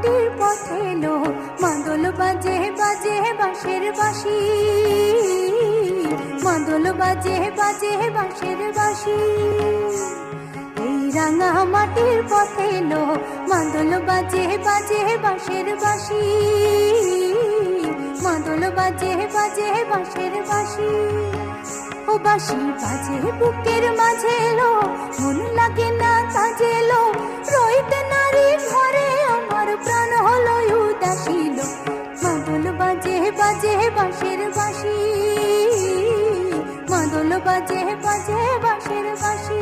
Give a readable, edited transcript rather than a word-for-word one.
মাটির পথে এলো, মাদল বাজে বাজে বাঁশের বাঁশি, মাদল বাজে বাজে বাঁশের বাঁশি। এই রাঙা মাটির পথে এলো, মাদল বাজে বাজে বাঁশের বাঁশি, মাদল বাজে বাজে বাঁশের বাঁশি। ও বাঁশি বাজে বুকের মাঝে এলো, মন লাগে না কাজে এলো, রইতে নারী ঘরে আমার প্রাণ হলো উদাসীন। মাদল বাজে বাজে বাঁশের বাঁশি, মাদল বাজে বাজে বাঁশের বাঁশি।